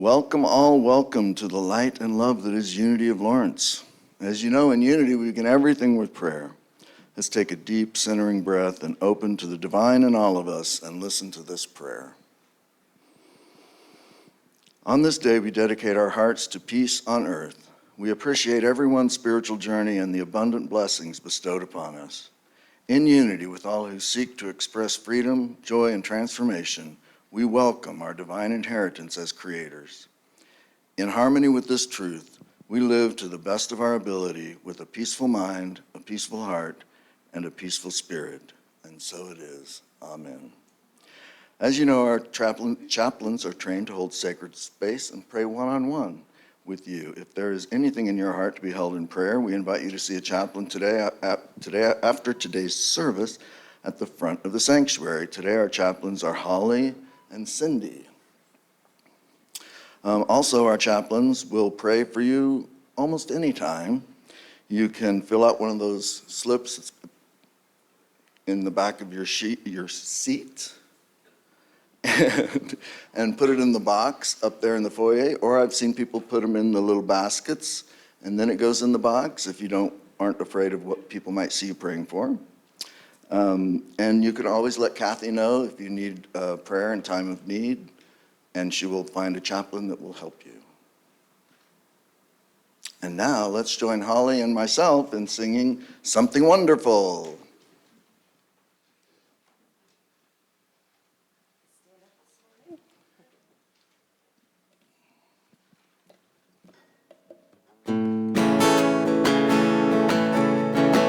Welcome all, welcome to the light and love that is Unity of Lawrence. As you know, in Unity we begin everything with prayer. Let's take a deep centering breath and open to the divine in all of us and listen to this prayer. On this day we dedicate our hearts to peace on earth. We appreciate everyone's spiritual journey and the abundant blessings bestowed upon us. In unity with all who seek to express freedom, joy, and transformation, we welcome our divine inheritance as creators. In harmony with this truth, we live to the best of our ability with a peaceful mind, a peaceful heart, and a peaceful spirit. And so it is. Amen. As you know, our chaplains are trained to hold sacred space and pray one-on-one with you. If there is anything in your heart to be held in prayer, we invite you to see a chaplain today after today's service at the front of the sanctuary. Today our chaplains are Holly and Cindy. Also, our chaplains will pray for you almost any time. You can fill out one of those slips that's in the back of your seat, and put it in the box up there in the foyer, or I've seen people put them in the little baskets, and then it goes in the box if you aren't afraid of what people might see you praying for. And you can always let Kathy know if you need prayer in time of need, and she will find a chaplain that will help you. And now let's join Holly and myself in singing Something Wonderful.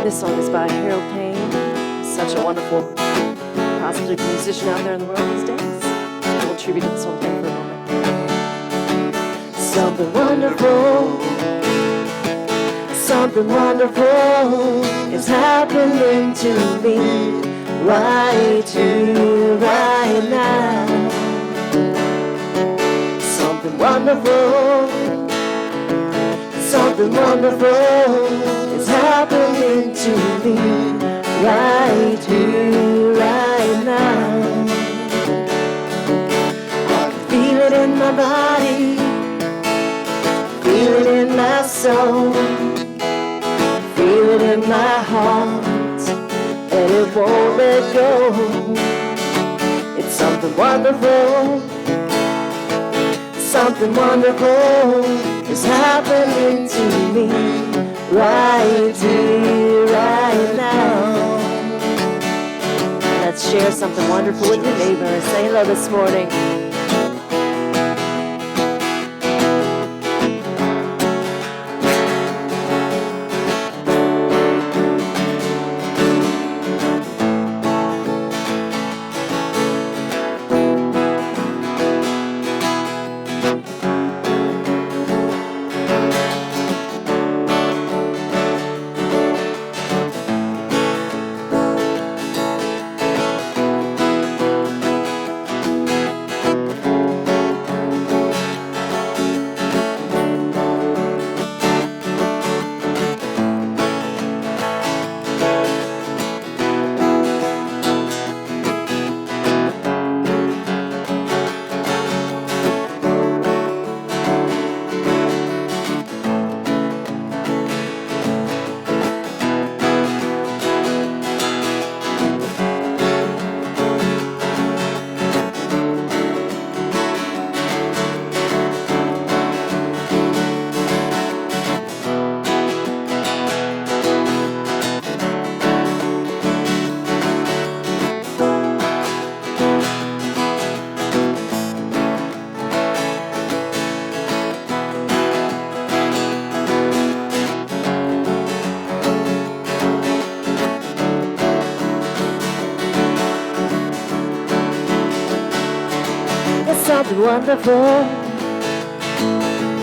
This song is by Harold Payne. Such a wonderful, positive musician out there in the world these days. We'll tribute to this one thing for a moment. Something wonderful is happening to me right here, right now. Something wonderful is happening to me right here, right now. I can feel it in my body, feel it in my soul, feel it in my heart, and it won't let go. It's something wonderful is happening to me right here, right now. Let's share something wonderful with your neighbor and say hello this morning.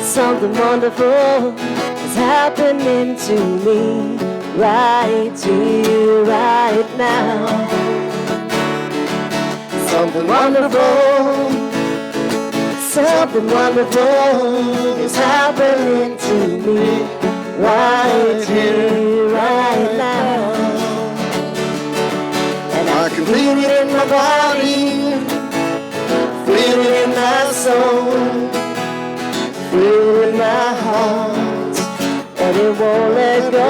Something wonderful is happening to me right here, right now. Something wonderful is happening to me right here, right now. And I can feel it in my body, feel it in my soul, it won't let go.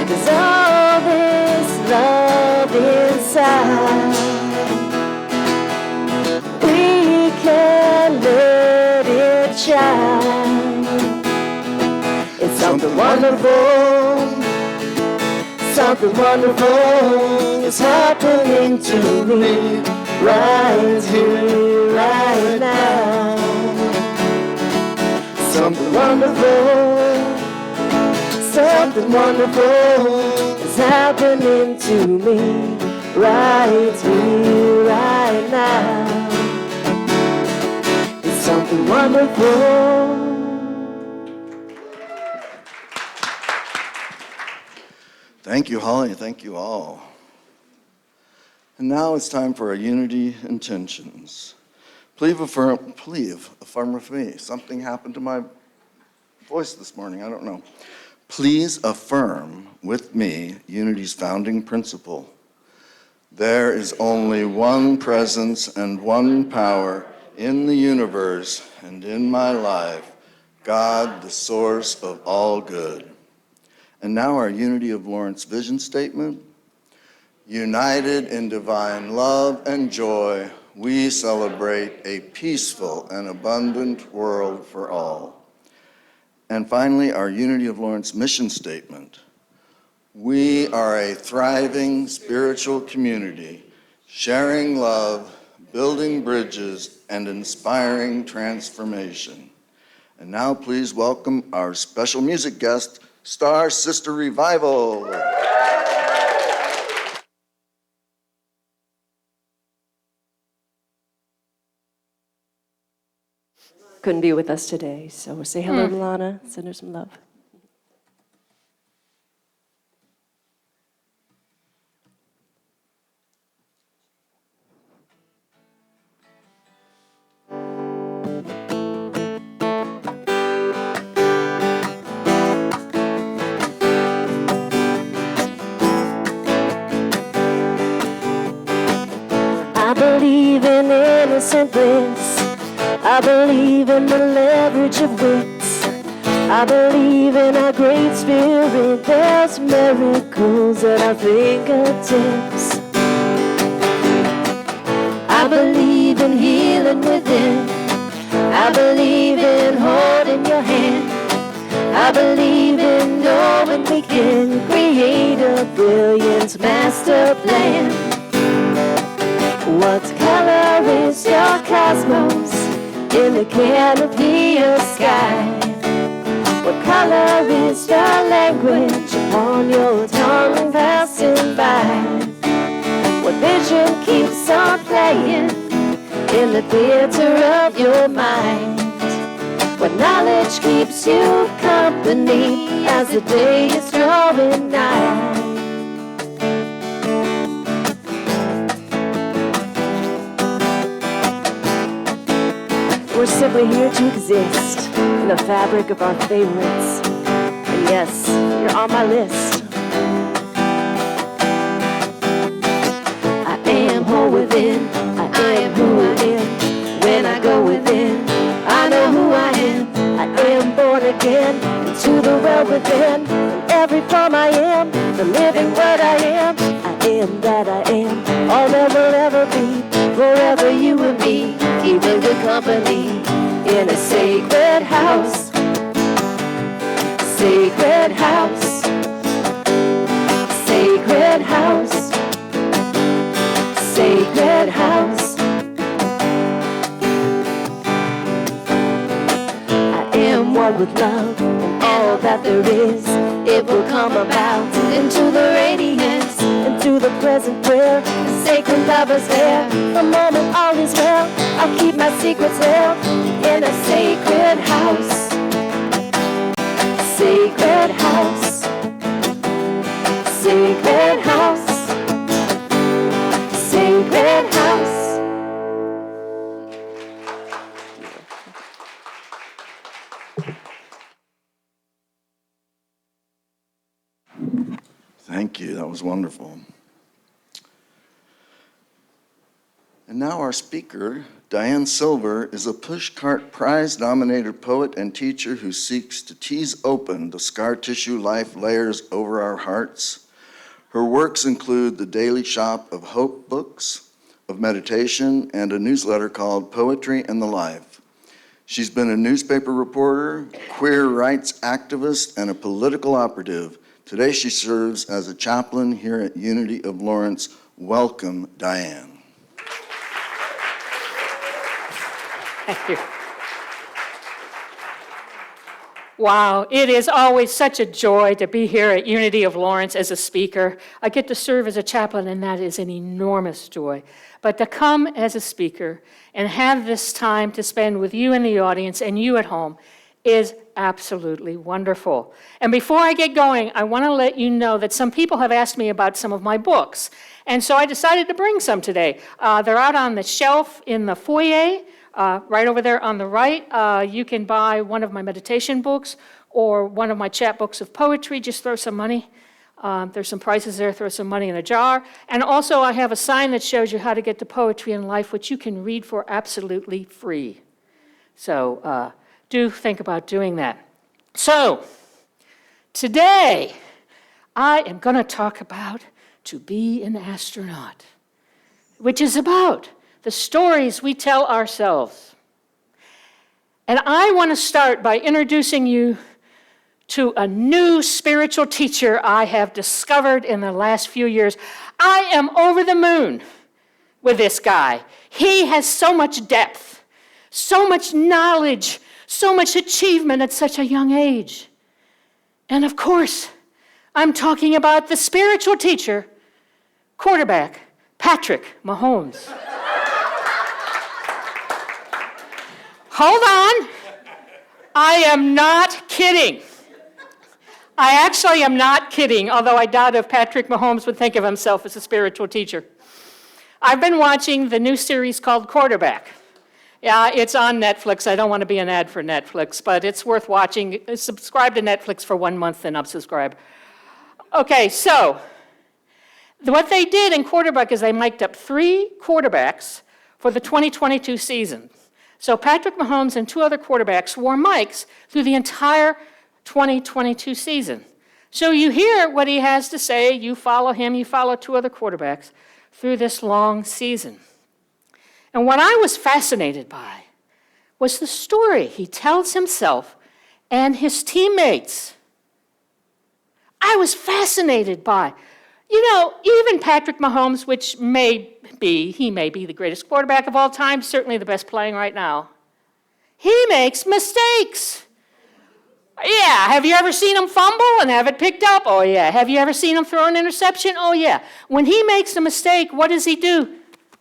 'Cause all this love inside, we can let it shine. It's something wonderful, something wonderful is happening to me right here, right now. Something wonderful, something wonderful is happening to me right here, right now. It's something wonderful. Thank you, Holly. Thank you all. And now it's time for our unity intentions. Please affirm with me. Something happened to my voice this morning. I don't know. Please affirm with me unity's founding principle. There is only one presence and one power in the universe and in my life, God, the source of all good. And now our Unity of Lawrence vision statement. United in divine love and joy, we celebrate a peaceful and abundant world for all. And finally, our Unity of Lawrence mission statement. We are a thriving spiritual community, sharing love, building bridges, and inspiring transformation. And now please welcome our special music guest, Star Sister Revival. Couldn't be with us today, so say hello to Lana, send her some love. I believe in innocent bliss. I believe in the leverage of wits. I believe in our great spirit. There's miracles at our fingertips. I believe in healing within. I believe in holding your hand. I believe in knowing we can create a brilliant master plan. What color is your cosmos in the canopy of sky? What color is your language upon your tongue passing by? What vision keeps on playing in the theater of your mind? What knowledge keeps you company as the day is drawing nigh? We're simply here to exist in the fabric of our favorites. And yes, you're on my list. I am whole within. I am who I am. When I go within, I know who I am. I am born again into the well within. In every form I am, the living word I am. I am that I am. All there will ever be. Forever you and me, keeping good company in a sacred house. Sacred house. Sacred house. Sacred house. I am one with love and all that there is. It will come about into the radiance, into the present prayer. Sacred lovers there, the moment all is well. I'll keep my secrets held in a sacred house. Sacred house. Sacred house. Sacred house. Thank you. That was wonderful. And now our speaker, Diane Silver, is a Pushcart Prize-nominated poet and teacher who seeks to tease open the scar tissue life layers over our hearts. Her works include the Daily Shop of Hope books, of meditation, and a newsletter called Poetry and the Life. She's been a newspaper reporter, queer rights activist, and a political operative. Today she serves as a chaplain here at Unity of Lawrence. Welcome, Diane. Thank you. Wow, it is always such a joy to be here at Unity of Lawrence as a speaker. I get to serve as a chaplain, and that is an enormous joy. But to come as a speaker and have this time to spend with you in the audience and you at home is absolutely wonderful. And before I get going, I want to let you know that some people have asked me about some of my books. And so I decided to bring some today. They're out on the shelf in the foyer. Right over there on the right, you can buy one of my meditation books or one of my chapbooks of poetry. Just throw some money. There's some prizes there. Throw some money in a jar. And also, I have a sign that shows you how to get to Poetry in Life, which you can read for absolutely free. So do think about doing that. So today, I am going to talk about To Be an Astronaut, which is about the stories we tell ourselves. And I want to start by introducing you to a new spiritual teacher I have discovered in the last few years. I am over the moon with this guy. He has so much depth, so much knowledge, so much achievement at such a young age. And of course, I'm talking about the spiritual teacher, quarterback, Patrick Mahomes. Hold on. I am not kidding. I actually am not kidding, although I doubt if Patrick Mahomes would think of himself as a spiritual teacher. I've been watching the new series called Quarterback. Yeah, it's on Netflix. I don't want to be an ad for Netflix, but it's worth watching. Subscribe to Netflix for 1 month, then unsubscribe. Okay, so what they did in Quarterback is they mic'd up 3 quarterbacks for the 2022 season. So Patrick Mahomes and 2 other quarterbacks wore mics through the entire 2022 season. So you hear what he has to say, you follow him, you follow 2 other quarterbacks through this long season. And what I was fascinated by was the story he tells himself and his teammates. I was fascinated by, even Patrick Mahomes, which he may be the greatest quarterback of all time, certainly the best playing right now. He makes mistakes. Yeah, have you ever seen him fumble and have it picked up? Oh yeah. Have you ever seen him throw an interception? Oh yeah. When he makes a mistake, what does he do?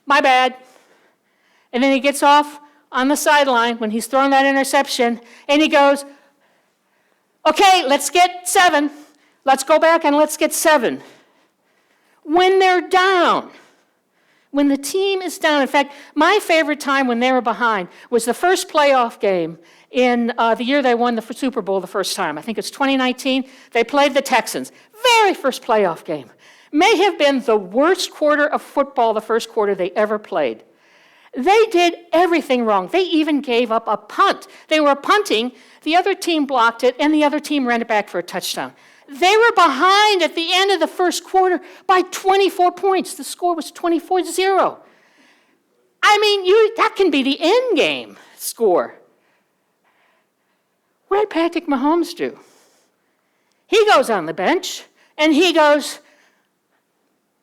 My bad. And then he gets off on the sideline when he's thrown that interception, and he goes, okay, let's get 7. Let's go back and let's get 7. When they're down, when the team is down. In fact, my favorite time when they were behind was the first playoff game in the year they won the Super Bowl the first time. I think it's 2019. They played the Texans. Very first playoff game. May have been the worst quarter of football, the first quarter they ever played. They did everything wrong. They even gave up a punt. They were punting, the other team blocked it, and the other team ran it back for a touchdown. They were behind at the end of the first quarter by 24 points. The score was 24-0. I mean, that can be the end game score. What did Patrick Mahomes do? He goes on the bench, and he goes,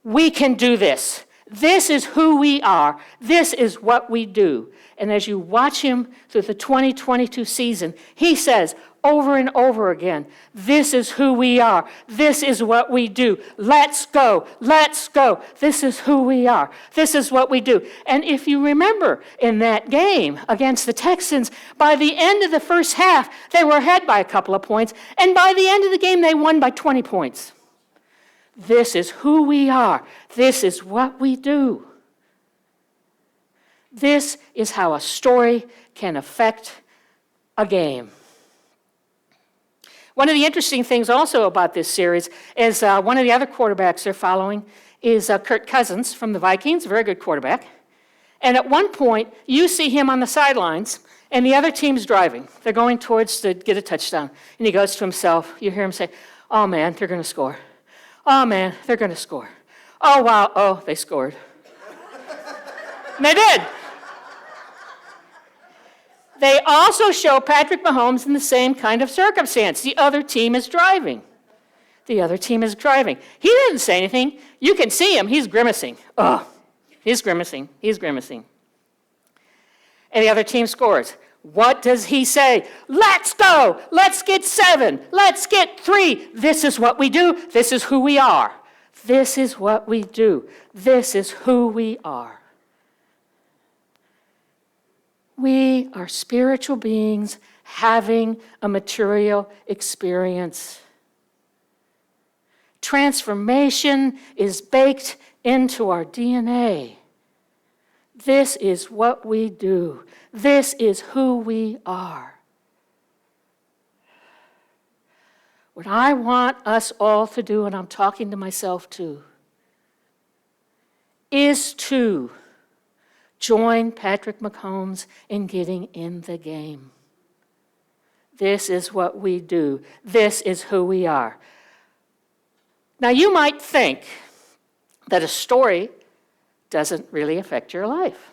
we can do this. This is who we are. This is what we do. And as you watch him through the 2022 season, he says over and over again, this is who we are. This is what we do. Let's go. Let's go. This is who we are. This is what we do. And if you remember in that game against the Texans, by the end of the first half, they were ahead by a couple of points. And by the end of the game, they won by 20 points. This is who we are. This is what we do. This is how a story can affect a game. One of the interesting things also about this series is one of the other quarterbacks they're following is Kirk Cousins from the Vikings, a very good quarterback. And at one point, you see him on the sidelines, and the other team's driving. They're going towards to get a touchdown. And he goes to himself. You hear him say, oh, man, they're going to score. Oh, man, they're going to score. Oh, wow, oh, they scored. And they did. They also show Patrick Mahomes in the same kind of circumstance. The other team is driving. The other team is driving. He didn't say anything. You can see him. He's grimacing. Oh, he's grimacing. He's grimacing. And the other team scores. What does he say? Let's go. Let's get 7. Let's get 3. This is what we do. This is who we are. This is what we do. This is who we are. We are spiritual beings having a material experience. Transformation is baked into our DNA. This is what we do. This is who we are. What I want us all to do, and I'm talking to myself too, is to join Patrick Mahomes in getting in the game. This is what we do. This is who we are. Now, you might think that a story doesn't really affect your life.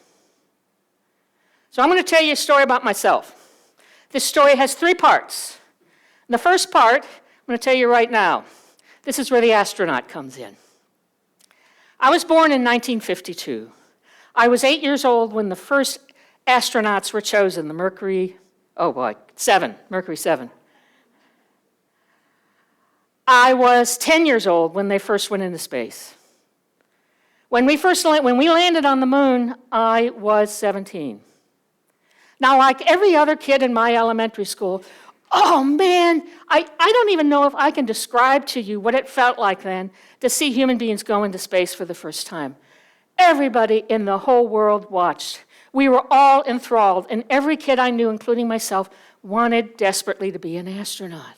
So I'm going to tell you a story about myself. This story has 3 parts. The first part, I'm going to tell you right now. This is where the astronaut comes in. I was born in 1952. I was 8 years old when the first astronauts were chosen, the Mercury 7. I was 10 years old when they first went into space. When we landed on the moon, I was 17. Now, like every other kid in my elementary school, oh man, I don't even know if I can describe to you what it felt like then to see human beings go into space for the first time. Everybody in the whole world watched. We were all enthralled, and every kid I knew, including myself, wanted desperately to be an astronaut.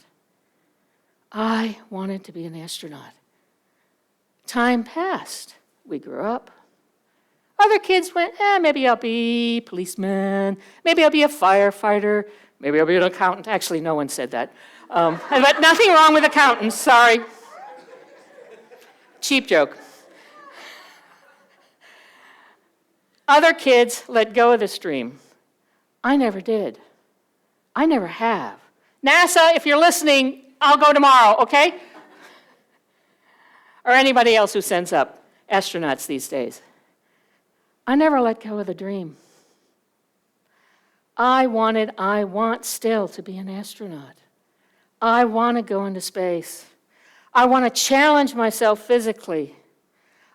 I wanted to be an astronaut. Time passed. We grew up. Other kids went, maybe I'll be a policeman, maybe I'll be a firefighter, maybe I'll be an accountant. Actually, no one said that. But nothing wrong with accountants, sorry. Cheap joke. Other kids let go of this dream. I never did. I never have. NASA, if you're listening, I'll go tomorrow, okay? Or anybody else who sends up astronauts these days. I never let go of the dream. I want still to be an astronaut. I want to go into space. I want to challenge myself physically.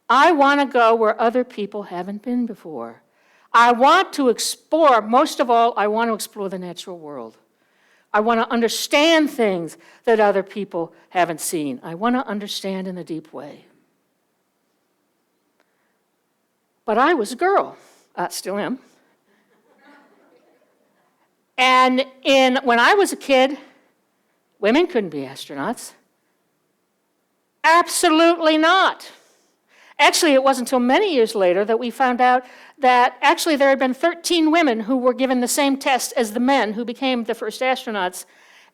I want to go where other people haven't been before. I want to explore, most of all, I want to explore the natural world. I want to understand things that other people haven't seen. I want to understand in a deep way. But I was a girl, still am. And when I was a kid, women couldn't be astronauts. Absolutely not. Actually, it wasn't until many years later that we found out that actually there had been 13 women who were given the same test as the men who became the first astronauts.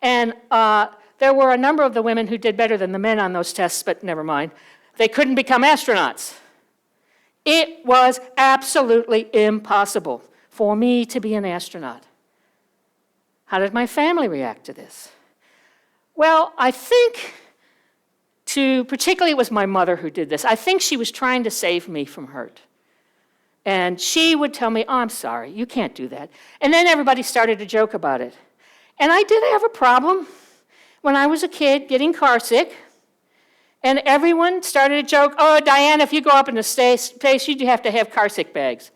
And there were a number of the women who did better than the men on those tests, but never mind. They couldn't become astronauts. It was absolutely impossible for me to be an astronaut. How did my family react to this? Well, I think particularly it was my mother who did this. I think she was trying to save me from hurt. And she would tell me, oh, I'm sorry, you can't do that. And then everybody started to joke about it. And I did have a problem when I was a kid getting car sick. And everyone started to joke, oh, Diane, if you go up into space, you have to have car sick bags.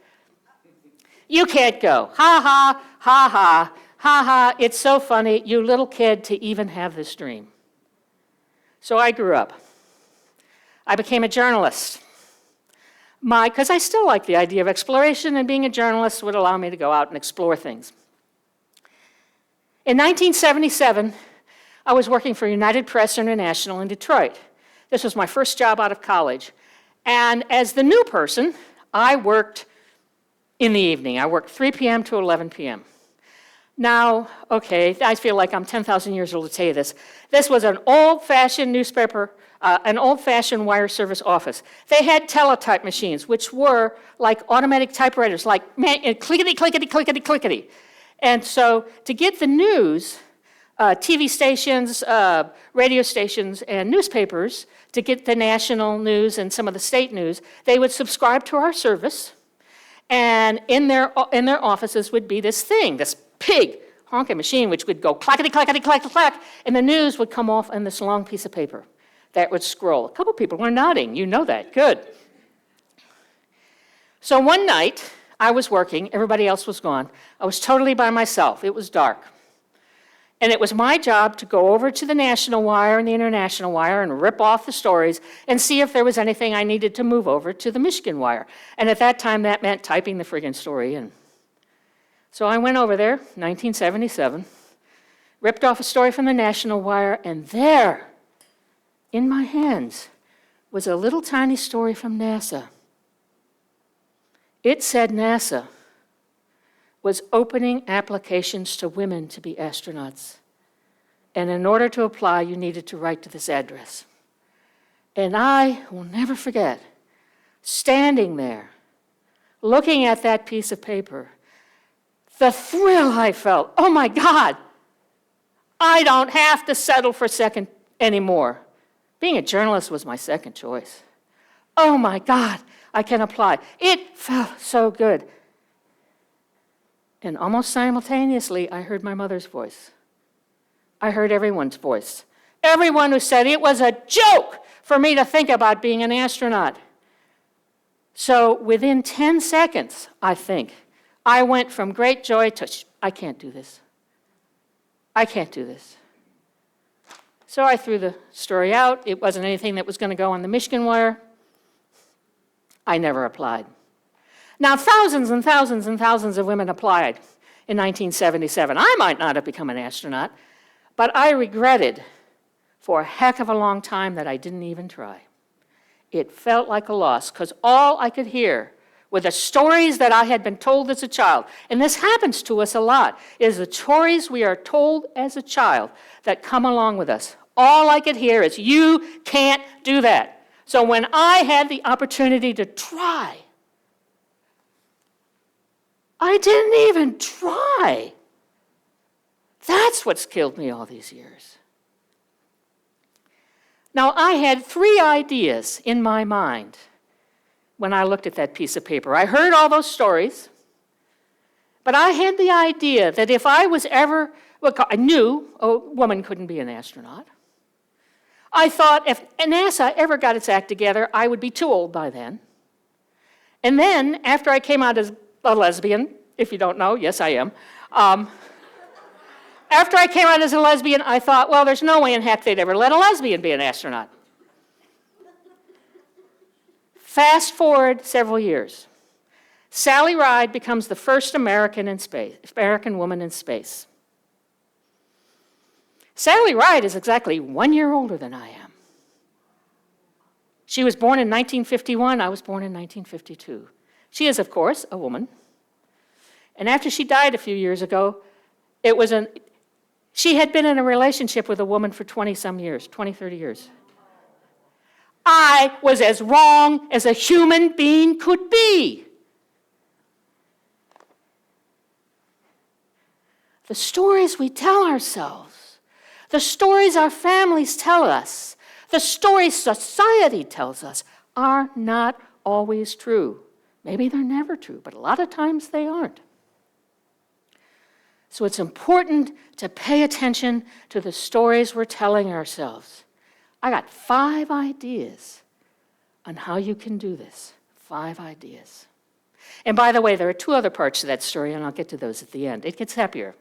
You can't go. Ha, ha, ha, ha, ha, ha. It's so funny, you little kid, to even have this dream. So I grew up. I became a journalist. Because I still like the idea of exploration, and being a journalist would allow me to go out and explore things. In 1977, I was working for United Press International in Detroit. This was my first job out of college. And as the new person, I worked in the evening. I worked 3 p.m. to 11 p.m. Now, okay, I feel like I'm 10,000 years old to tell you this. This was an old-fashioned newspaper, an old-fashioned wire service office. They had teletype machines, which were like automatic typewriters, like clickety, clickety, clickety, clickety. And so to get the news, TV stations, radio stations, and newspapers, to get the national news and some of the state news, they would subscribe to our service, and in their offices would be this thing, this big honking machine, which would go clackety, clackety, clack, clack, and the news would come off on this long piece of paper that would scroll. A couple people were nodding. You know that. Good. So one night, I was working. Everybody else was gone. I was totally by myself. It was dark. And it was my job to go over to the national wire and the international wire and rip off the stories and see if there was anything I needed to move over to the Michigan wire. And at that time, that meant typing the friggin' story in. So I went over there, 1977, ripped off a story from the national wire, and there, in my hands, was a little tiny story from NASA. It said NASA was opening applications to women to be astronauts. And in order to apply, you needed to write to this address. And I will never forget standing there, looking at that piece of paper, the thrill I felt. Oh my God, I don't have to settle for second anymore. Being a journalist was my second choice. Oh my God, I can apply. It felt so good. And almost simultaneously, I heard my mother's voice. I heard everyone's voice. Everyone who said it was a joke for me to think about being an astronaut. So within 10 seconds, I think, I went from great joy to, I can't do this. I can't do this. So I threw the story out. It wasn't anything that was going to go on the Michigan wire. I never applied. Now, thousands and thousands and thousands of women applied in 1977. I might not have become an astronaut, but I regretted for a heck of a long time that I didn't even try. It felt like a loss, because all I could hear were the stories that I had been told as a child. And this happens to us a lot, is the stories we are told as a child that come along with us. All I could hear is, you can't do that. So when I had the opportunity to try, I didn't even try. That's what's killed me all these years. Now, I had 3 ideas in my mind when I looked at that piece of paper. I heard all those stories, but I had the idea that if I was ever, well, I knew a woman couldn't be an astronaut. I thought if NASA ever got its act together, I would be too old by then. And then, after I came out as a lesbian, if you don't know, yes, I am. After I came out as a lesbian, I thought, well, there's no way in heck they'd ever let a lesbian be an astronaut. Fast forward several years. Sally Ride becomes the first American woman in space. Sally Ride is exactly 1 year older than I am. She was born in 1951. I was born in 1952. She is, of course, a woman. And after she died a few years ago, she had been in a relationship with a woman for 20-some years, 20, 30 years. I was as wrong as a human being could be. The stories we tell ourselves, the stories our families tell us, the stories society tells us are not always true. Maybe they're never true, but a lot of times they aren't. So it's important to pay attention to the stories we're telling ourselves. I got 5 ideas on how you can do this. 5 ideas. And by the way, there are 2 other parts to that story, and I'll get to those at the end. It gets happier.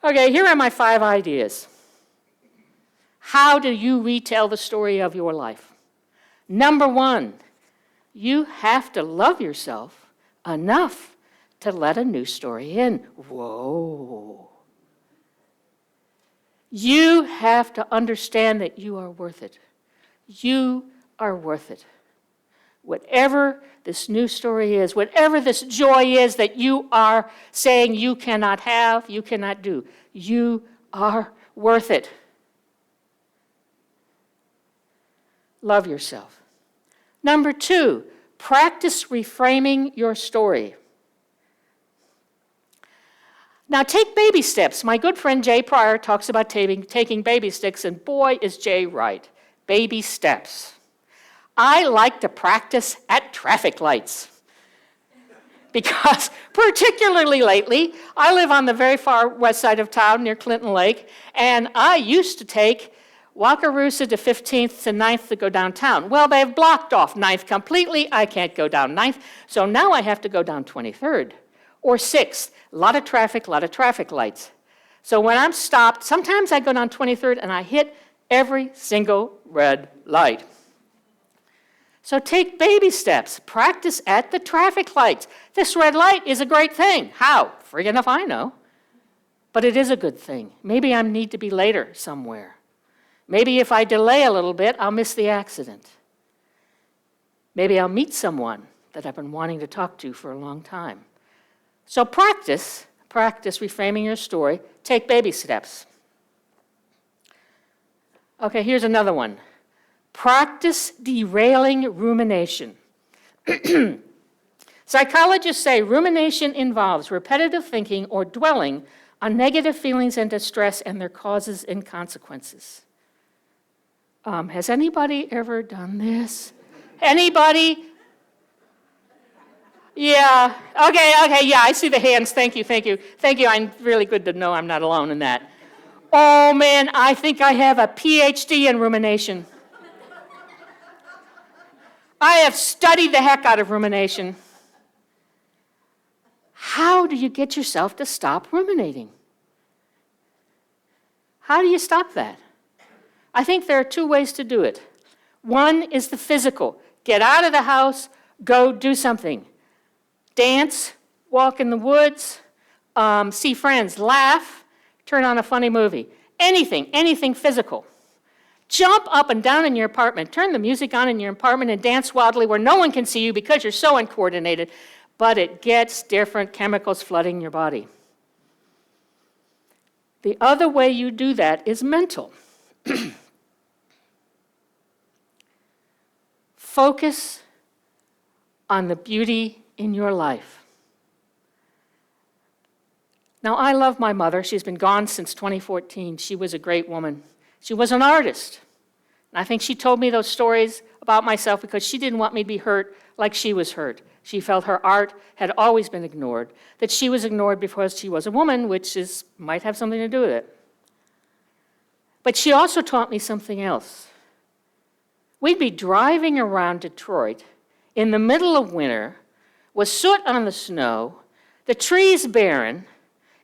Okay, here are my 5 ideas. How do you retell the story of your life? Number 1, you have to love yourself enough to let a new story in. Whoa. You have to understand that you are worth it. You are worth it. whatever this new story is, whatever this joy is that you are saying you cannot have, you cannot do, you are worth it. Love yourself. Number 2, practice reframing your story. Now take baby steps. My good friend Jay Pryor talks about taking baby steps, and boy is Jay right. Baby steps. I like to practice at traffic lights because particularly lately, I live on the very far west side of town near Clinton Lake, and I used to take Wakarusa to 15th to 9th to go downtown. Well, they've blocked off 9th completely. I can't go down 9th, so now I have to go down 23rd or 6th. A lot of traffic lights. So when I'm stopped, sometimes I go down 23rd and I hit every single red light. So take baby steps. Practice at the traffic lights. This red light is a great thing. How? Friggin' if I know. But it is a good thing. Maybe I need to be later somewhere. Maybe if I delay a little bit, I'll miss the accident. Maybe I'll meet someone that I've been wanting to talk to for a long time. So practice reframing your story. Take baby steps. Okay, here's another one. Practice derailing rumination. Psychologists say rumination involves repetitive thinking or dwelling on negative feelings and distress and their causes and consequences. Has anybody ever done this? Anybody? Yeah, okay, yeah, I see the hands. Thank you. I'm really good to know I'm not alone in that. Oh man, I think I have a PhD in rumination. I have studied the heck out of rumination. How do you get yourself to stop ruminating? How do you stop that? I think there are 2 ways to do it. One is the physical. Get out of the house, go do something. Dance, walk in the woods, see friends, laugh, turn on a funny movie. Anything physical. Jump up and down in your apartment, turn the music on in your apartment and dance wildly where no one can see you because you're so uncoordinated, but it gets different chemicals flooding your body. The other way you do that is mental. Focus on the beauty in your life. Now, I love my mother. She's been gone since 2014. She was a great woman. She was an artist. And I think she told me those stories about myself because she didn't want me to be hurt like she was hurt. She felt her art had always been ignored, that she was ignored because she was a woman, which might have something to do with it. But she also taught me something else. We'd be driving around Detroit in the middle of winter with soot on the snow, the tree's barren,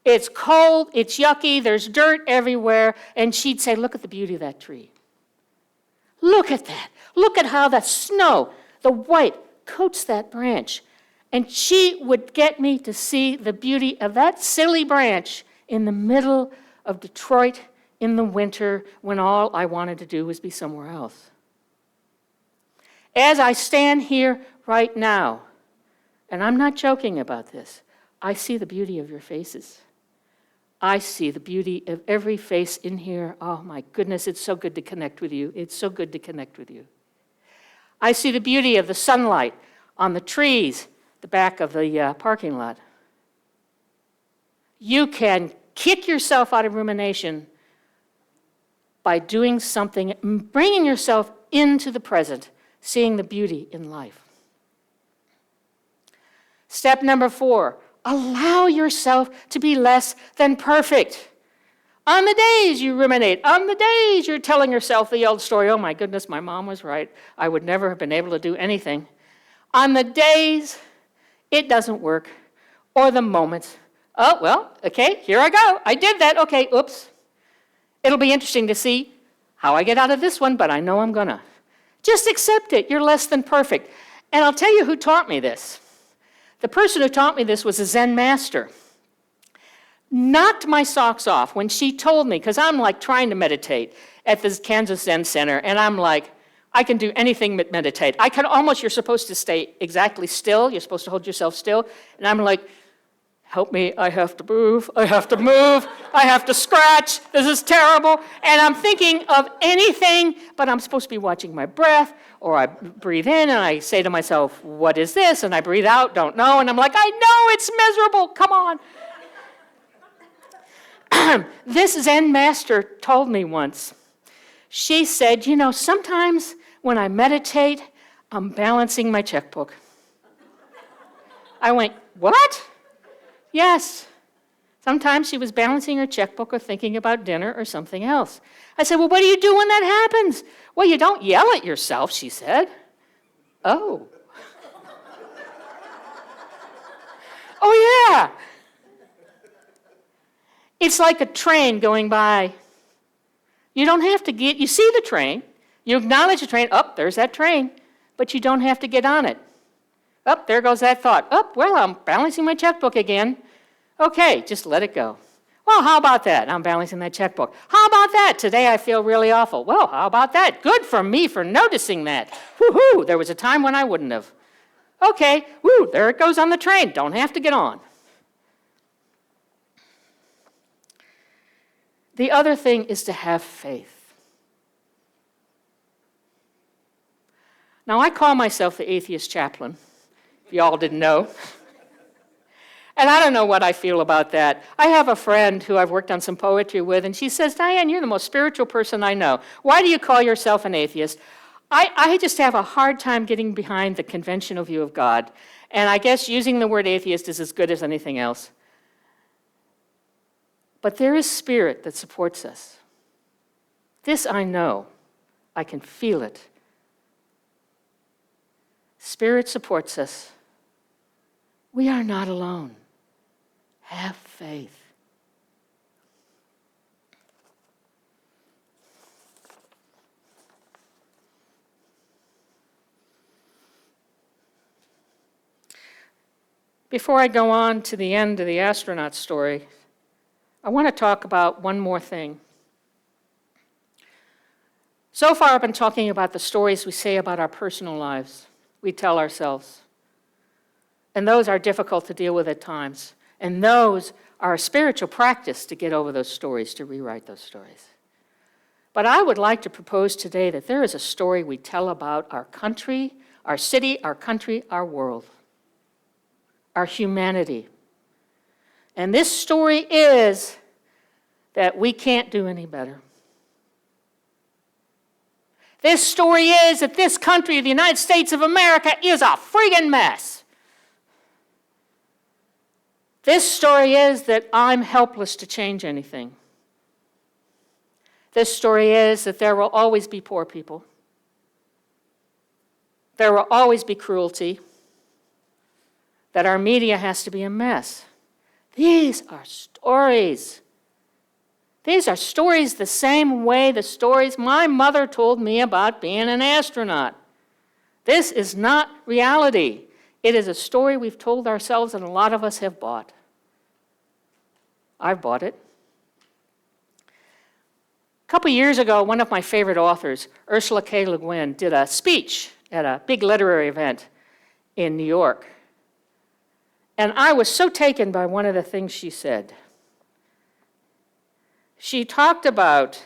it's cold, it's yucky, there's dirt everywhere, and she'd say, look at the beauty of that tree. Look at that. Look at how the snow, the white, coats that branch. And she would get me to see the beauty of that silly branch in the middle of Detroit in the winter when all I wanted to do was be somewhere else. As I stand here right now, and I'm not joking about this, I see the beauty of your faces. I see the beauty of every face in here. Oh my goodness, it's so good to connect with you. It's so good to connect with you. I see the beauty of the sunlight on the trees, the back of the parking lot. You can kick yourself out of rumination by doing something, bringing yourself into the present, seeing the beauty in life. Step number 4, allow yourself to be less than perfect. On the days you ruminate, on the days you're telling yourself the old story, oh my goodness, my mom was right, I would never have been able to do anything. On the days it doesn't work, or the moments, oh, well, okay, here I go, I did that, okay, oops. It'll be interesting to see how I get out of this one, but I know I'm gonna. Just accept it, you're less than perfect. And I'll tell you who taught me this. The person who taught me this was a Zen master. Knocked my socks off when she told me, because I'm like trying to meditate at the Kansas Zen Center, and I'm like, I can do anything but meditate. You're supposed to stay exactly still. You're supposed to hold yourself still. And I'm like, help me, I have to move, I have to move, I have to scratch, this is terrible. And I'm thinking of anything, but I'm supposed to be watching my breath, or I breathe in and I say to myself, what is this? And I breathe out, don't know, and I'm like, I know it's miserable, come on. This Zen master told me once, she said, sometimes when I meditate, I'm balancing my checkbook. I went, what? Yes. Sometimes she was balancing her checkbook or thinking about dinner or something else. I said, well, what do you do when that happens? Well, you don't yell at yourself, she said. Oh. Oh, yeah. It's like a train going by. You don't have to you see the train, you acknowledge the train, there's that train, but you don't have to get on it. There goes that thought. I'm balancing my checkbook again. Okay, just let it go. Well, how about that? I'm balancing that checkbook. How about that? Today I feel really awful. Well, how about that? Good for me for noticing that. Woo-hoo, there was a time when I wouldn't have. Okay, there it goes on the train. Don't have to get on. The other thing is to have faith. Now, I call myself the atheist chaplain, if you all didn't know. And I don't know what I feel about that. I have a friend who I've worked on some poetry with, and she says, Diane, you're the most spiritual person I know. Why do you call yourself an atheist? I just have a hard time getting behind the conventional view of God. And I guess using the word atheist is as good as anything else. But there is spirit that supports us. This I know. I can feel it. Spirit supports us. We are not alone. Have faith. Before I go on to the end of the astronaut story, I want to talk about one more thing. So far, I've been talking about the stories we say about our personal lives, we tell ourselves. And those are difficult to deal with at times. And those are a spiritual practice to get over those stories, to rewrite those stories. But I would like to propose today that there is a story we tell about our country, our city, our country, our world, our humanity. And this story is that we can't do any better. This story is that this country, the United States of America, is a friggin' mess. This story is that I'm helpless to change anything. This story is that there will always be poor people. There will always be cruelty. That our media has to be a mess. These are stories. These are stories the same way the stories my mother told me about being an astronaut. This is not reality. It is a story we've told ourselves and a lot of us have bought. I've bought it. A couple years ago, one of my favorite authors, Ursula K. Le Guin, did a speech at a big literary event in New York. And I was so taken by one of the things she said. She talked about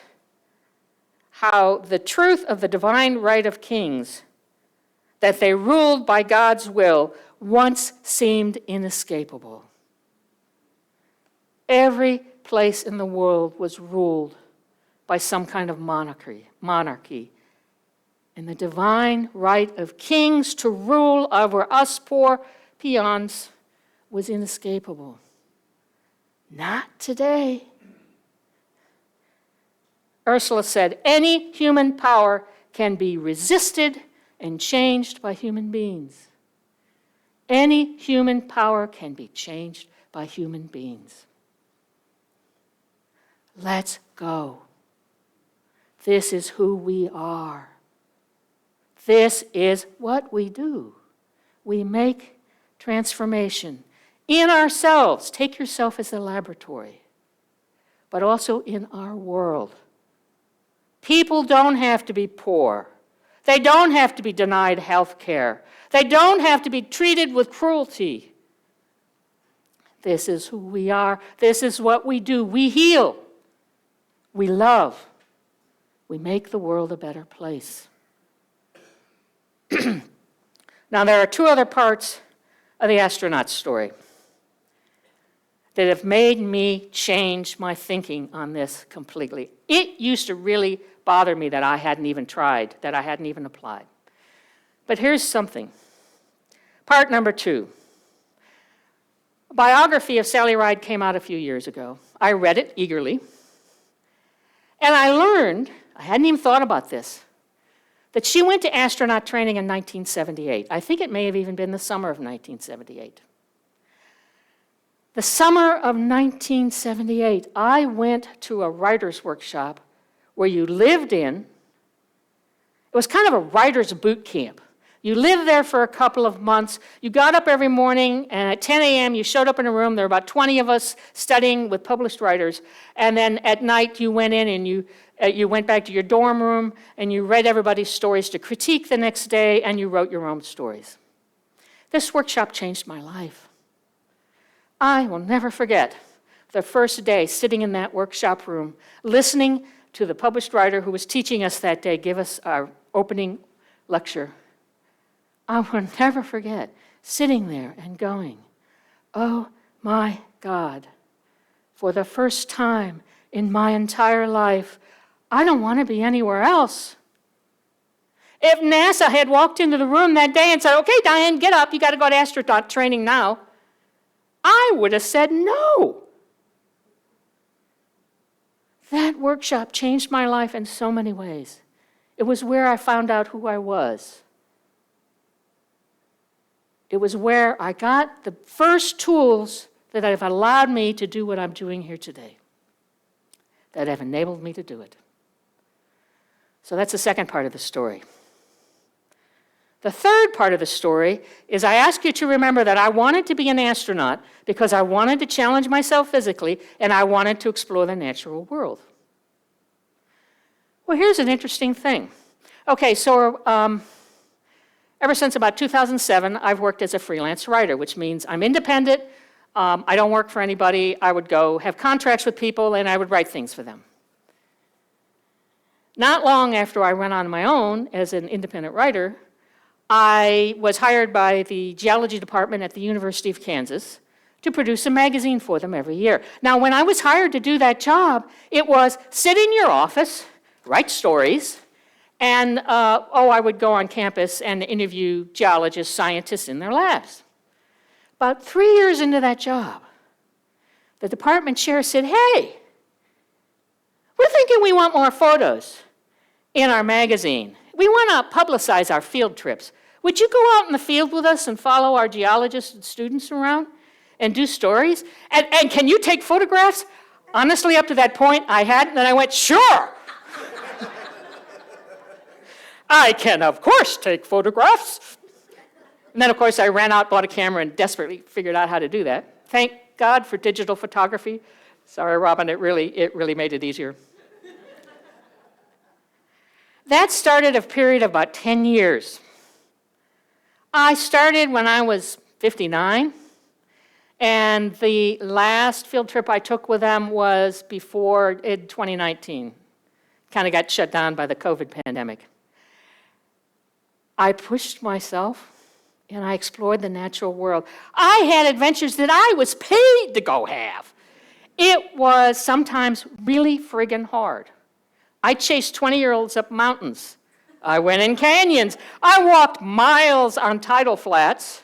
how the truth of the divine right of kings, that they ruled by God's will, once seemed inescapable. Every place in the world was ruled by some kind of monarchy. And the divine right of kings to rule over us poor peons was inescapable. Not today. Ursula said, any human power can be resisted and changed by human beings. Any human power can be changed by human beings. Let's go. This is who we are. This is what we do. We make transformation in ourselves. Take yourself as a laboratory, but also in our world. People don't have to be poor. They don't have to be denied health care. They don't have to be treated with cruelty. This is who we are. This is what we do. We heal. We love. We make the world a better place. Now, there are two other parts of the astronaut story that have made me change my thinking on this completely. It used to really bother me that I hadn't even tried, that I hadn't even applied. But here's something. Part number 2. A biography of Sally Ride came out a few years ago. I read it eagerly. And I learned, I hadn't even thought about this, that she went to astronaut training in 1978. I think it may have even been the summer of 1978. The summer of 1978, I went to a writer's workshop where you lived in. It was kind of a writer's boot camp. You lived there for a couple of months. You got up every morning, and at 10 a.m. you showed up in a room. There were about 20 of us studying with published writers. And then at night you went in and you went back to your dorm room, and you read everybody's stories to critique the next day, and you wrote your own stories. This workshop changed my life. I will never forget the first day sitting in that workshop room, listening to the published writer who was teaching us that day give us our opening lecture. I will never forget sitting there and going, oh my God, for the first time in my entire life, I don't want to be anywhere else. If NASA had walked into the room that day and said, okay, Diane, get up, you got to go to astronaut training now, I would have said no. That workshop changed my life in so many ways. It was where I found out who I was. It was where I got the first tools that have allowed me to do what I'm doing here today, that have enabled me to do it. So that's the second part of the story. The third part of the story is I ask you to remember that I wanted to be an astronaut because I wanted to challenge myself physically and I wanted to explore the natural world. Well, here's an interesting thing. Okay, so ever since about 2007, I've worked as a freelance writer, which means I'm independent. I don't work for anybody. I would go have contracts with people, and I would write things for them. Not long after I went on my own as an independent writer, I was hired by the geology department at the University of Kansas to produce a magazine for them every year. Now, when I was hired to do that job, it was sit in your office, write stories, and I would go on campus and interview geologists, scientists in their labs. About 3 years into that job, the department chair said, hey, we're thinking we want more photos in our magazine. We want to publicize our field trips. Would you go out in the field with us and follow our geologists and students around and do stories? And can you take photographs? Honestly, up to that point, I hadn't, and I went, sure. I can, of course, take photographs. And then, of course, I ran out, bought a camera, and desperately figured out how to do that. Thank God for digital photography. Sorry, Robin, it really made it easier. That started a period of about 10 years. I started when I was 59, and the last field trip I took with them was before 2019. Kind of got shut down by the COVID pandemic. I pushed myself, and I explored the natural world. I had adventures that I was paid to go have. It was sometimes really friggin' hard. I chased 20-year-olds up mountains. I went in canyons. I walked miles on tidal flats.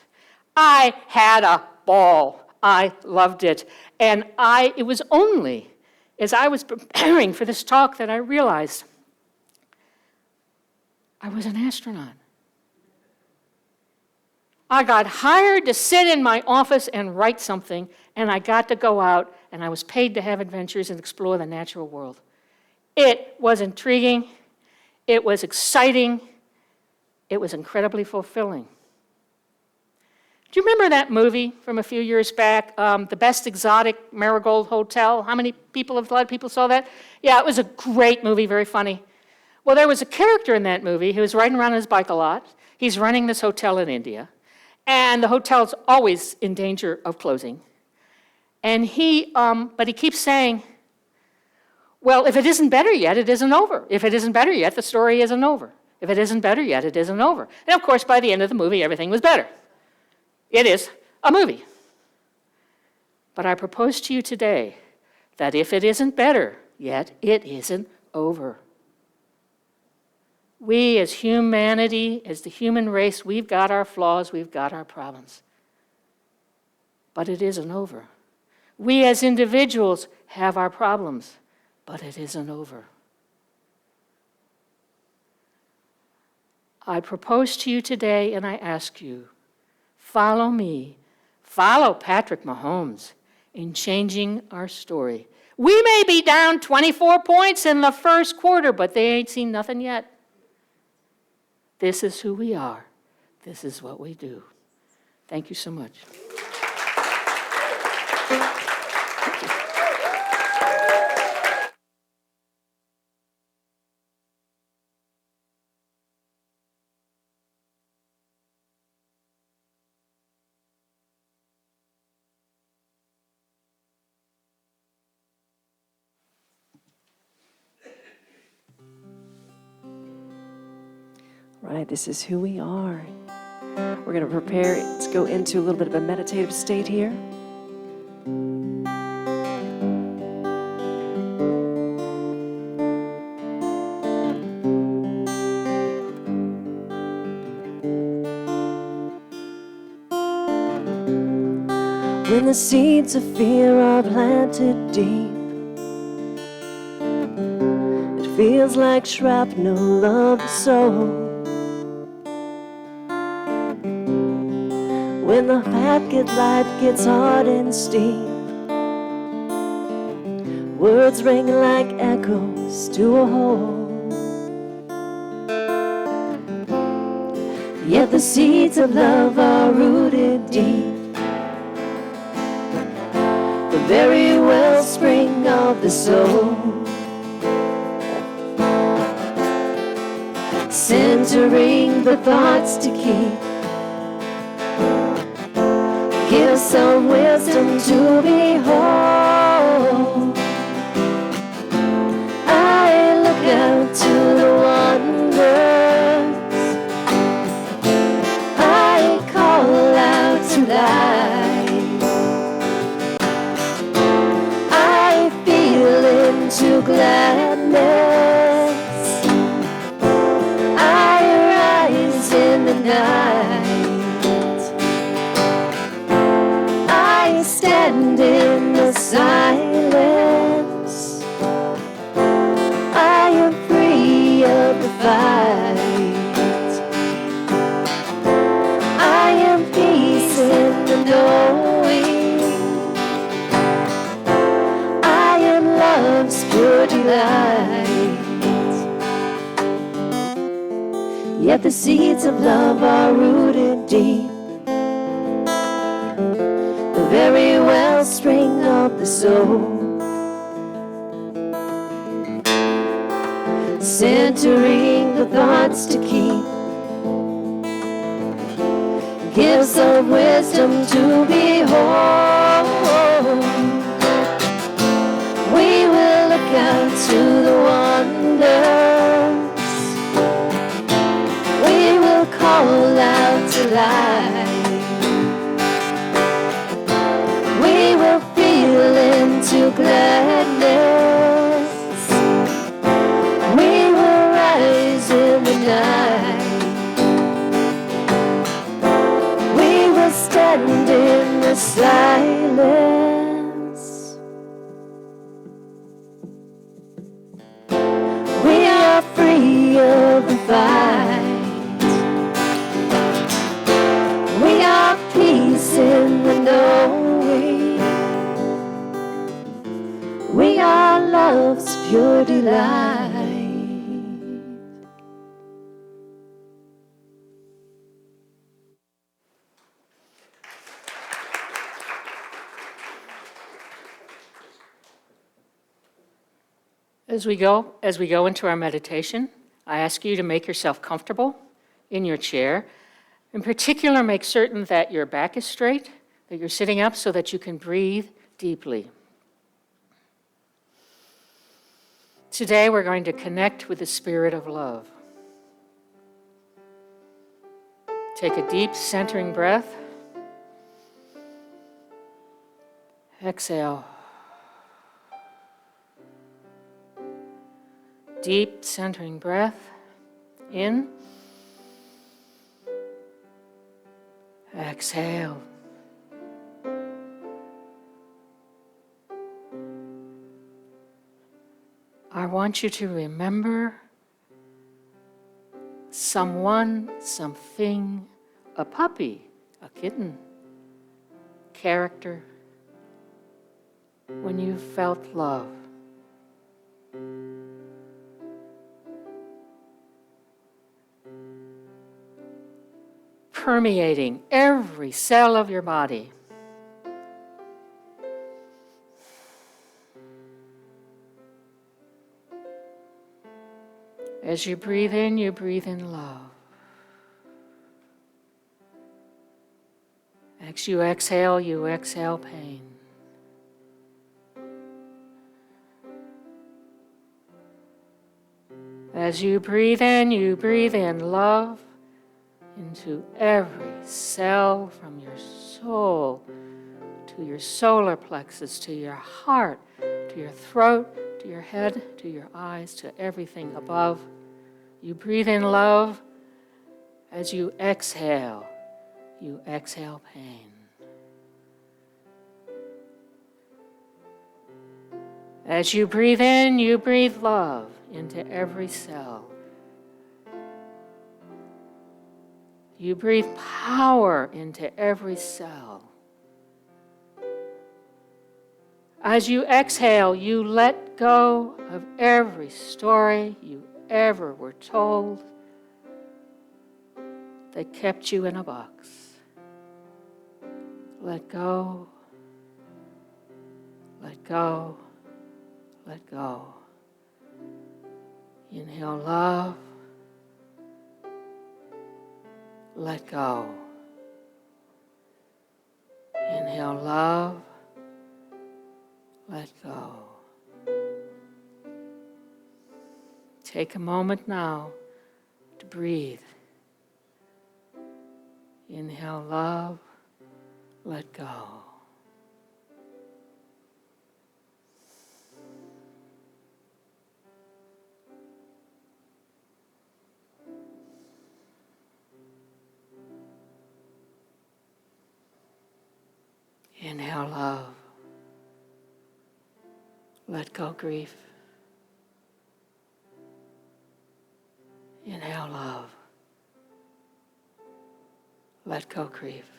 I had a ball. I loved it. And it was only as I was preparing for this talk that I realized I was an astronaut. I got hired to sit in my office and write something, and I got to go out, and I was paid to have adventures and explore the natural world. It was intriguing. It was exciting. It was incredibly fulfilling. Do you remember that movie from a few years back, The Best Exotic Marigold Hotel? A lot of people saw that? Yeah, it was a great movie, very funny. Well, there was a character in that movie who was riding around on his bike a lot. He's running this hotel in India, and the hotel's always in danger of closing. And but he keeps saying, well, if it isn't better yet, it isn't over. If it isn't better yet, the story isn't over. If it isn't better yet, it isn't over. And of course, by the end of the movie, everything was better. It is a movie. But I propose to you today that if it isn't better yet, it isn't over. We as humanity, as the human race, we've got our flaws, we've got our problems. But it isn't over. We as individuals have our problems, but it isn't over. I propose to you today and I ask you, follow me, follow Patrick Mahomes in changing our story. We may be down 24 points in the first quarter, but they ain't seen nothing yet. This is who we are. This is what we do. Thank you so much. Right, this is who we are. We're going to prepare to go into a little bit of a meditative state here. When the seeds of fear are planted deep, it feels like shrapnel of the soul. When the path life gets hard and steep, words ring like echoes to a hole. Yet the seeds of love are rooted deep, the very wellspring of the soul, centering the thoughts to keep. Give some wisdom to behold. I look out to the wonders, I call out to light, I feel into gladness, I rise in the night, stand in the silence, I am free of the fight, I am peace in the knowing, I am love's pure delight. Yet the seeds of love are rooted deep, the very wellspring of the soul, centering the thoughts to keep. Gives of wisdom to behold. We will look out to the wonders, we will call out to light, into gladness, we will rise in the night, we will stand in the silence, we are free of the fight, we are peace in the knowing, we are love's pure delight. As we go into our meditation, I ask you to make yourself comfortable in your chair. In particular, make certain that your back is straight, that you're sitting up so that you can breathe deeply. Today, we're going to connect with the spirit of love. Take a deep centering breath. Exhale. Deep centering breath. In. Exhale. I want you to remember someone, something, a puppy, a kitten, character, when you felt love. Permeating every cell of your body. As you breathe in love. As you exhale pain. As you breathe in love into every cell from your soul to your solar plexus, to your heart, to your throat, to your head, to your eyes, to everything above. You breathe in love. As you exhale pain. As you breathe in, you breathe love into every cell. You breathe power into every cell. As you exhale, you let go of every story you ever were told that kept you in a box. Let go, let go, let go. Inhale love, let go. Inhale love, let go. Take a moment now to breathe. Inhale love, let go. Inhale love. Let go grief. Inhale love. Let go grief.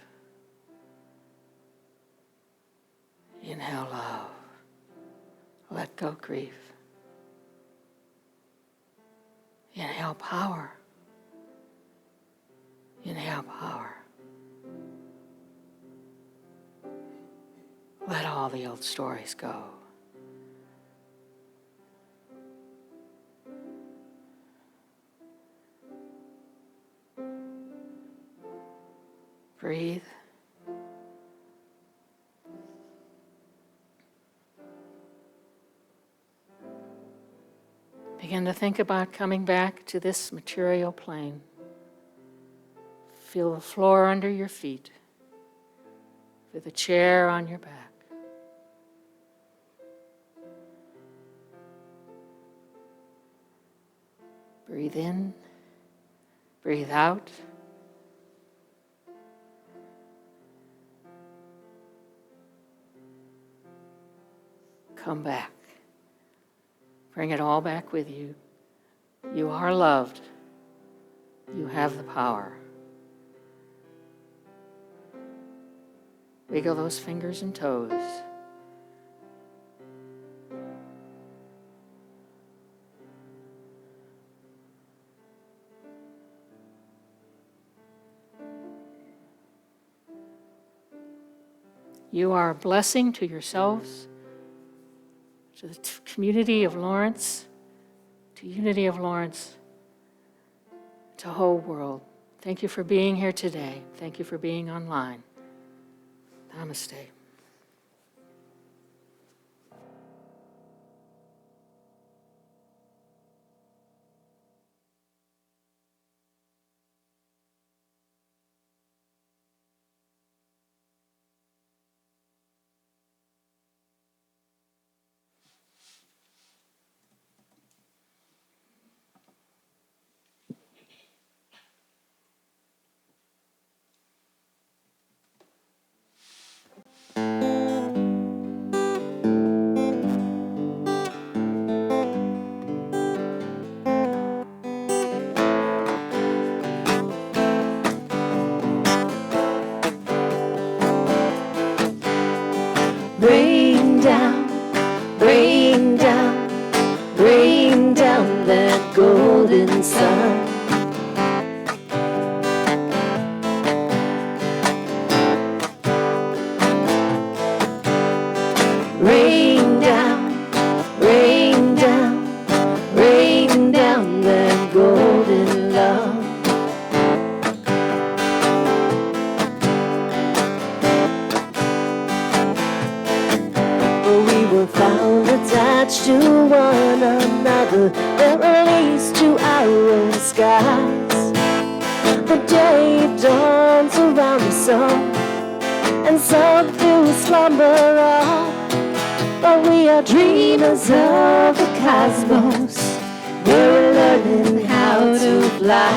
Inhale love. Let go grief. Inhale power. Inhale power. Let all the old stories go. Breathe. Begin to think about coming back to this material plane. Feel the floor under your feet. Feel the chair on your back. Breathe in. Breathe out. Come back. Bring it all back with you. You are loved. You have the power. Wiggle those fingers and toes. You are a blessing to yourselves, to the community of Lawrence, to Unity of Lawrence, to whole world. Thank you for being here today. Thank you for being online. Namaste. Rain down, rain down, rain down that golden sun. Rain down, rain down, rain down that golden love. Found attached to one another, or at least to our own skies. The day dawns around the sun, and some do slumber on. But we are dreamers of the cosmos. We're learning how to fly.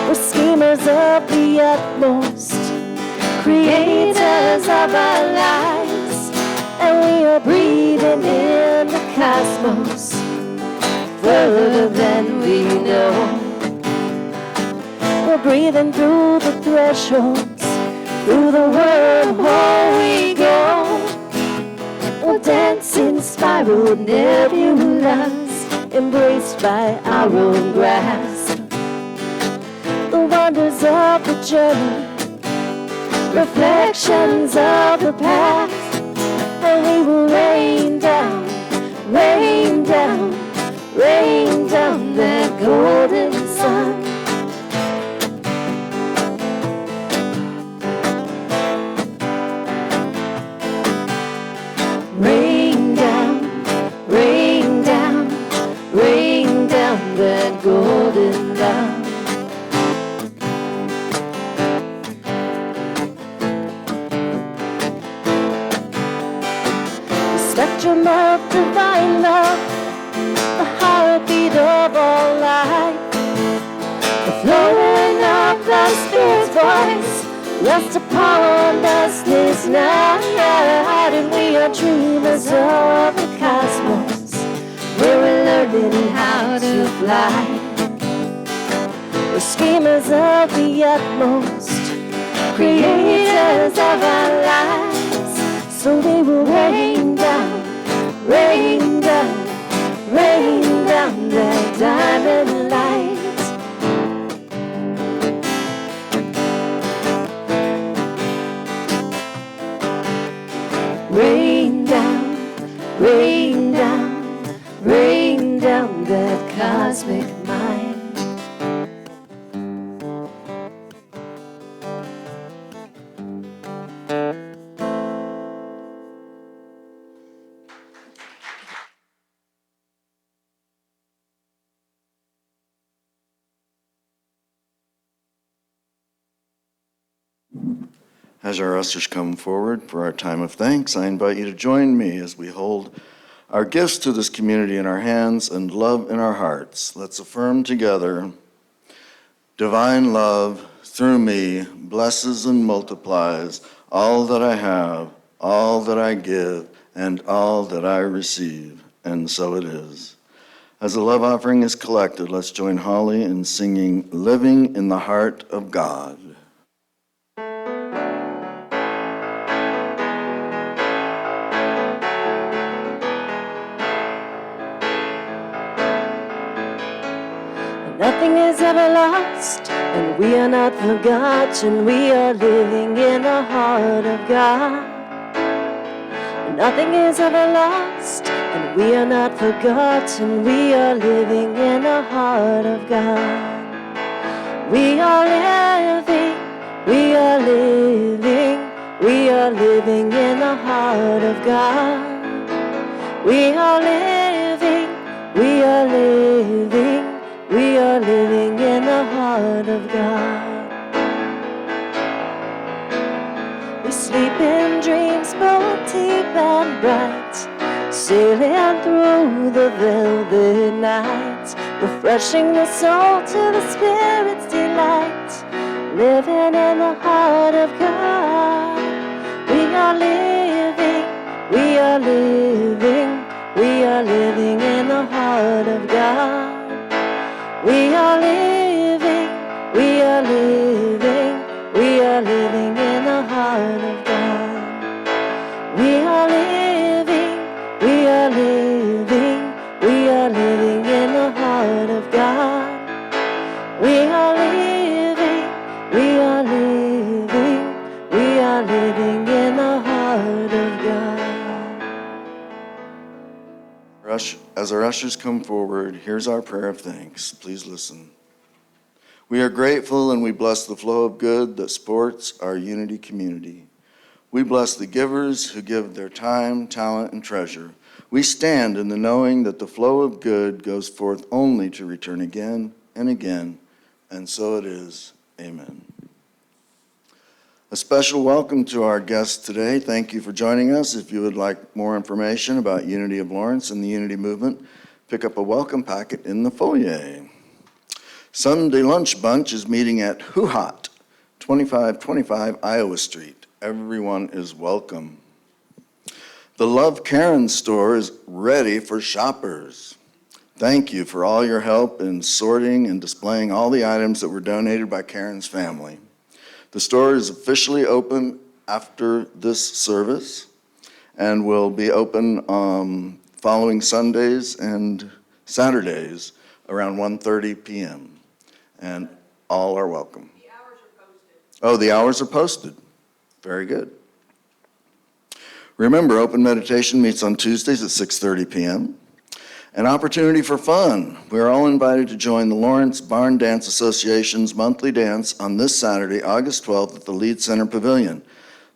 We're schemers of the utmost, creators of our lives. And we are breathing in the cosmos further than we know. We're breathing through the thresholds, through the wormhole we go. We're dancing spiral nebulas, embraced by our own grasp. The wonders of the journey, reflections of the past. And we will rain down, rain down, rain down that golden sun. Rain down, rain down, rain down that golden love. Spectrum of divine love, the heartbeat of all life, the flowing of the Spirit's voice rests upon us this night. And we are dreamers of the cosmos, we're learning how to fly. We're schemers of the utmost, creators of our lives. So we will rain down, rain down, rain down that diamond light. Rain down, rain down, rain down that cosmic mind. As our ushers come forward for our time of thanks, I invite you to join me as we hold our gifts to this community in our hands and love in our hearts. Let's affirm together, divine love through me blesses and multiplies all that I have, all that I give, and all that I receive. And so it is. As the love offering is collected, let's join Holly in singing Living in the Heart of God. Nothing is ever lost, and we are not forgotten. We are living in the heart of God. Nothing is ever lost, and we are not forgotten. We are living in the heart of God. We are living, we are living, we are living in the heart of God. We are living, we are living, we are living in the heart of God. We sleep in dreams both deep and bright, sailing through the velvet night, refreshing the soul to the spirit's delight, living in the heart of God. We are living, we are living, we are living in the heart of God. We are living, we are living, we are living in the heart of God. We are living, we are living, we are living in the heart of God. We are living, we are living, we are living in the heart of God. As our ushers come forward, here's our prayer of thanks. Please listen. We are grateful and we bless the flow of good that supports our Unity community. We bless the givers who give their time, talent, and treasure. We stand in the knowing that the flow of good goes forth only to return again and again, and so it is. Amen. A special welcome to our guests today. Thank you for joining us. If you would like more information about Unity of Lawrence and the Unity Movement, pick up a welcome packet in the foyer. Sunday Lunch Bunch is meeting at Hoo-Hot, 2525 Iowa Street. Everyone is welcome. The Love Karen store is ready for shoppers. Thank you for all your help in sorting and displaying all the items that were donated by Karen's family. The store is officially open after this service and will be open following Sundays and Saturdays around 1:30 p.m. And all are welcome. The hours are posted. Oh, the hours are posted. Very good. Remember, open meditation meets on Tuesdays at 6:30 p.m. An opportunity for fun. We are all invited to join the Lawrence Barn Dance Association's monthly dance on this Saturday, August 12th at the Lead Center Pavilion.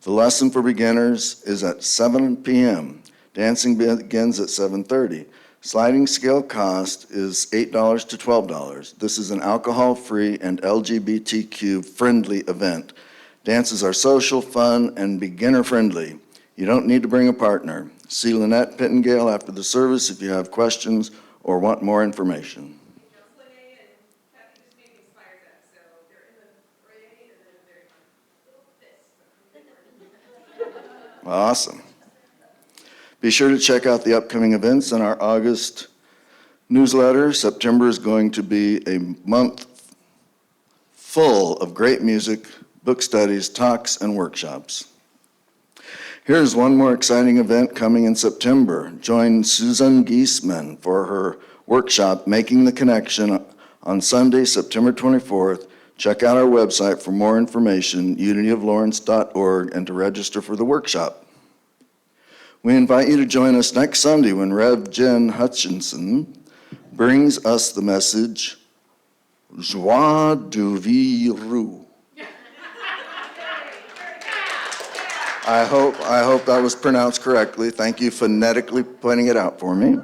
The lesson for beginners is at 7 p.m. Dancing begins at 7:30. Sliding scale cost is $8 to $12. This is an alcohol-free and LGBTQ-friendly event. Dances are social, fun, and beginner-friendly. You don't need to bring a partner. See Lynette Pittengale after the service if you have questions or want more information. Jocelyn and Kathy just made me inspired that, so they're in the parade and then they're on little fists. Awesome. Be sure to check out the upcoming events in our August newsletter. September is going to be a month full of great music, book studies, talks, and workshops. Here's one more exciting event coming in September. Join Susan Giesman for her workshop, Making the Connection, on Sunday, September 24th. Check out our website for more information, unityoflawrence.org, and to register for the workshop. We invite you to join us next Sunday when Rev. Jen Hutchinson brings us the message, Joie de vivre. I hope that was pronounced correctly. Thank you phonetically pointing it out for me.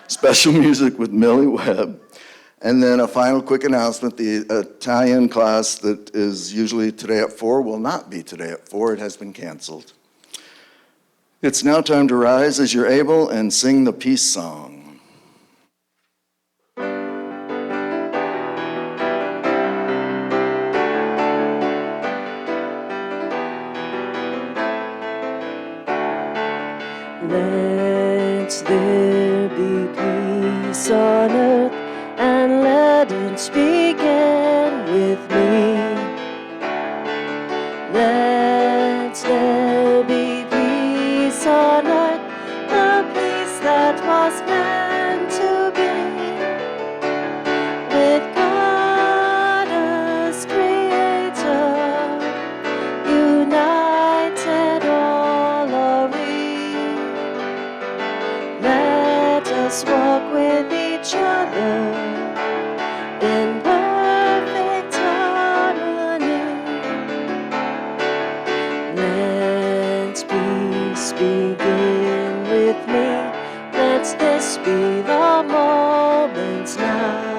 Special music with Millie Webb. And then a final quick announcement. The Italian class that is usually today at 4 will not be today at 4. It has been canceled. It's now time to rise as you're able and sing the peace song. Let there be peace on earth, and let it begin with me. Let there be peace on earth, the peace that was meant to be. With God as Creator, united all are we. us walk with each other in perfect harmony. Let peace begin with me. Let this be the moment now.